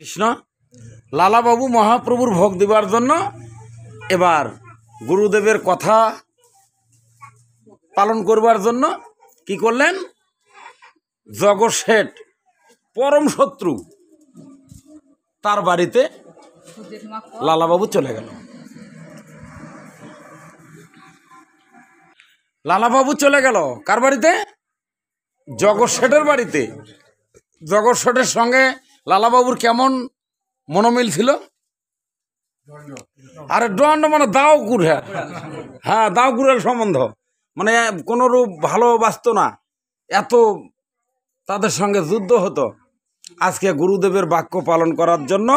কৃষ্ণ লালাবাবু মহাপ্রভুর ভোগ দিবার জন্য এবার গুরুদেবের কথা পালন করবার জন্য কি করলেন, জগৎ শেঠ পরম শত্রু তার বাড়িতে লালাবাবু চলে গেল। লালাবাবু চলে গেল কার বাড়িতে? জগৎ শেঠের বাড়িতে। জগৎ শেঠের সঙ্গে লালাবাবুর কেমন মনোমিল ছিল? আরে দণ্ড মানে দাও গুড়া, হ্যাঁ দাও গুড়ের সম্বন্ধ, মানে কোনোরূপ ভালোবাসত না, এত তাদের সঙ্গে যুদ্ধ হতো। আজকে গুরুদেবের বাক্য পালন করার জন্য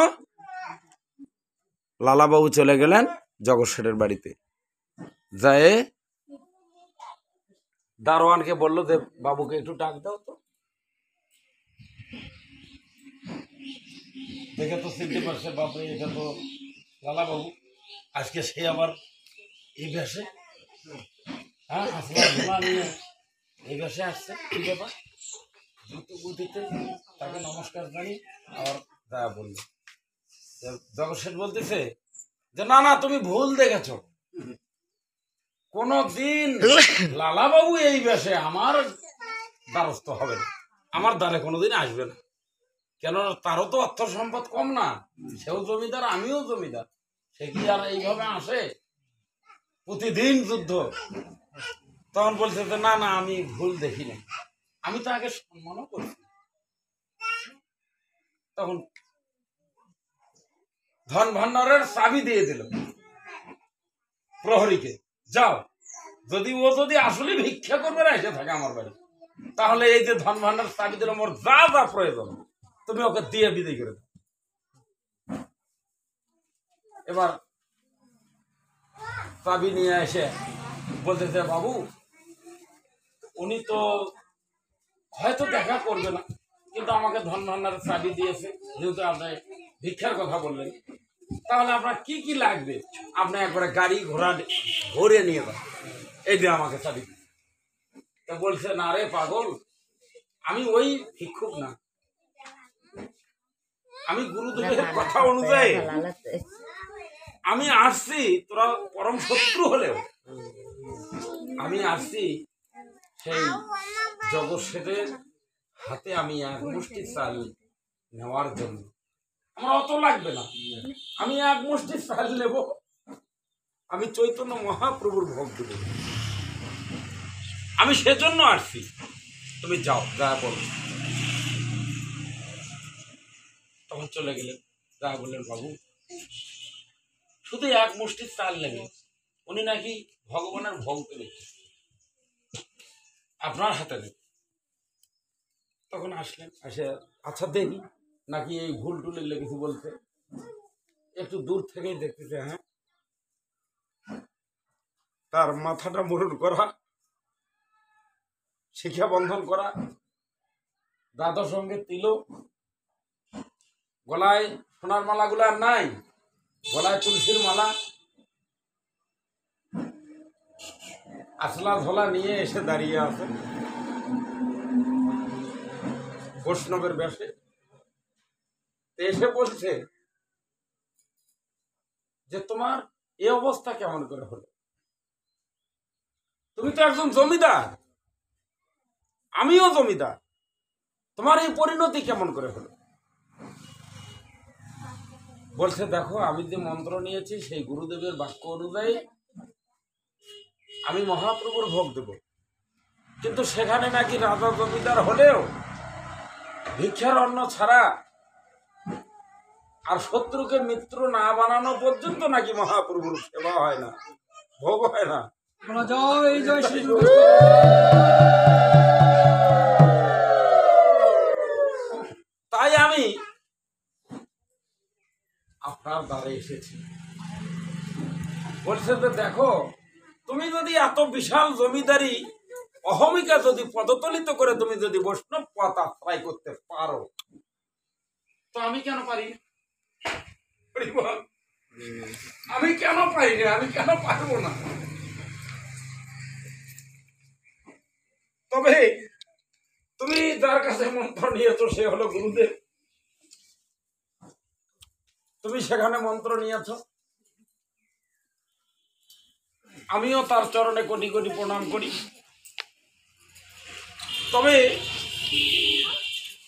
লালাবাবু চলে গেলেন জগৎ শেঠের বাড়িতে। যায় দারোয়ানকে বললো যে বাবুকে একটু ডাক দাও তো। দেখে তো চিনতে পারছে, বাপরে এটা তো লালাবাবু, আজকে সে আবার এই বেশে, হ্যাঁ নিয়ে এই বেশে আসছে, কি ব্যাপার? দ্রুত গতিতে তাকে নমস্কার জানি আবার যা বলল। জগৎ শেঠ বলতেছে যে না না, তুমি ভুল দেখেছ, কোনদিন লালাবাবু এই বেশে আমার দ্বারস্থ হবে না, আমার দ্বারে কোনোদিন আসবে না। কেন, তারও তো অর্থ সম্পদ কম না, সেও জমিদার আমিও জমিদার, সে কি আর এইভাবে আসে? প্রতিদিন যুদ্ধ। তখন বলছে যে না না, আমি ভুল দেখি না, আমি তো আগে সম্মানও করছি। তখন ধন ভান্ডারের চাবি দিয়ে দিল প্রহরীকে, যাও, যদি আসলে ভিক্ষা করবে না এসে থাকে আমার বাড়ি, তাহলে এই যে ধন ভান্ডার চাবি দিল, মোর যা যা প্রয়োজন তুমি ওকে দিয়ে বিদায় করে দাও। এবার চাবি নিয়ে এসে বলতেছে বাবু, উনি তো হয়তো দেখা করবে না, কিন্তু আমাকে ধন ভান্ডারের চাবি দিয়েছে, যেহেতু আপনি ভিক্ষার কথা বললেন, তাহলে আপনার কি কি লাগবে আপনি একবারে গাড়ি ঘোড়া ভরে নিয়ে যান, এই যে আমাকে চাবি। তা বলছে না রে পাগল, আমি ওই ভিক্ষুক না, আমি গুরুদেবের কথা অনুযায়ী আমি আসছি, তোরা পরম শত্রু হলেও আমি আসছি সেই জগৎ শেঠের হাতে আমি এক মুষ্টি চাল নেওয়ার জন্য। আমার অত লাগবে না, আমি এক মুষ্টি চাল নেব, আমি চৈতন্য মহাপ্রভুর ভোগ দেব, আমি সেজন্য আসছি, তুমি যাও, যা বলো। তখন চলে গেলেন, যা বললেন বাবু শুধু এক মুষ্টি চাল নেবে, উনি নাকি ভগবানের ভোগ দেবে, আপনার হাতে নেবে। তখন আসলেন, এসে আচ্ছা দেখি নাকি এই ভুল টুল কিছু বলছে, একটু দূর থেকেই দেখতেছে, হ্যাঁ তার মাথাটা মুরুন করা, শিখা বন্ধন করা, দাদার সঙ্গে তিলক, গলায় সোনার মালাগুলো আর নাই, গলায় তুলসীর মালা, আসলা ঝোলা নিয়ে এসে দাঁড়িয়ে আছে বৈষ্ণবের বেশে। এসে বলছে যে তোমার এ অবস্থা কেমন করে হলো? তুমি তো একজন জমিদার, আমিও জমিদার, তোমার এই পরিণতি কেমন করে হলো? বলছে দেখো, আমি যে মন্ত্র নিয়েছি সেই গুরুদেবের বাক্য অনুযায়ী আমি মহাপ্রভুর ভোগ দেব, কিন্তু সেখানে নাকি রাজা জমিদার হলেও ভিক্ষার অন্ন ছাড়া আর শত্রুকে মিত্র না বানানো পর্যন্ত নাকি মহাপ্রভুর সেবা হয় না, ভোগ হয় না। তাই আমি আপনার দ্বারে এসেছি। বলছে যে দেখো, তুমি যদি এত বিশাল জমিদারি অহমিকা যদি পদতলিত করে তুমি যদি বৈষ্ণব পথ আশ্রয় করতে পারো, তো আমি কেন পারি না? আমি কেন পারি না, আমি কেন পারবো না? তবে তুমি যার কাছে মন্ত্র নিয়েছো সে হলো গুরুদেব, তুমি সেখানে মন্ত্র নিয়েছ, আমিও তার চরণে কোটি কোটি প্রণাম করি। তবে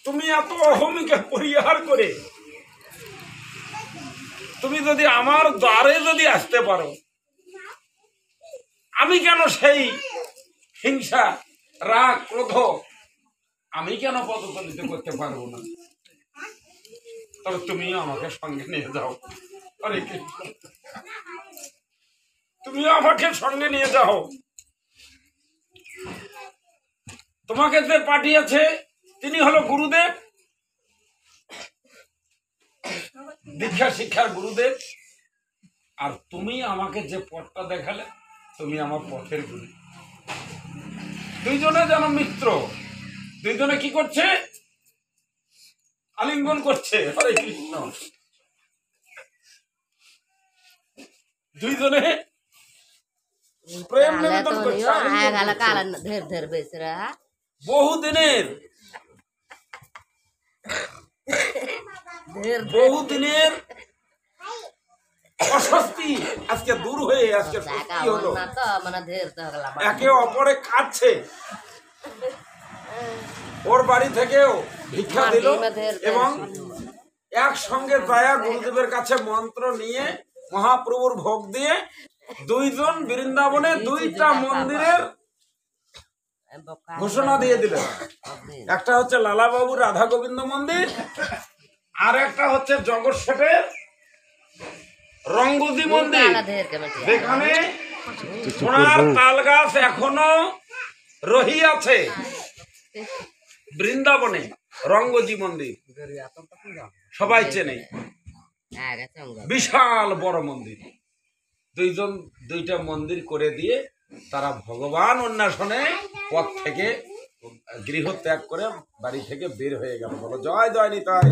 তুমি এত অহমিকা পরিহার করে তুমি যদি আমার দ্বারে যদি আসতে পারো, আমি কেন সেই হিংসা, রাগ, ক্রোধ আমি কেন পদতলিত করতে পারবো না? তবে তুমিও আমাকে সঙ্গে নিয়ে যাও। হরে কৃষ্ণ, তুমিও আমাকে সঙ্গে নিয়ে যাও। তোমাকে যে পাঠিয়েছে তিনি হলো গুরুদেব, দীক্ষা শিক্ষার গুরুদেব। আর তুমি আমাকে যে পথটা দেখালে, তুমি আমার পথের গুরু। দুইজনে যেন মিত্র, দুইজনে কি করছে? আলিঙ্গন করছে। হরে কৃষ্ণ, দুইজনে প্রেম নিবেদন করছে, বহুদিনের অস্বস্তি আজকে দূর হয়ে আজকে সত্যি হলো। একে অপরে খাচ্ছে, ওর বাড়ি থেকেও ভিক্ষা দিল এবং একসঙ্গে দয়া গুরুদেবের কাছে মন্ত্র নিয়ে মহাপ্রভুর ভোগ দিয়ে দুইজন বৃন্দাবনে দুইটা মন্দিরের ঘোষণা দিয়ে দিলেন। একটা হচ্ছে লালাবাবু রাধা গোবিন্দ মন্দির, আর একটা হচ্ছে জগৎ শেঠের রঙ্গজি মন্দির, যেখানে সোনার তাল গাছ এখনো রহি আছে বৃন্দাবনে। রঙ্গজি মন্দির সবাই চেনে, বিশাল বড় মন্দির। দুইজন দুইটা মন্দির করে দিয়ে তারা ভগবান অন্বেষণে পথ থেকে গৃহ ত্যাগ করে বাড়ি থেকে বের হয়ে গেল। বলো জয় জয় নিতাই।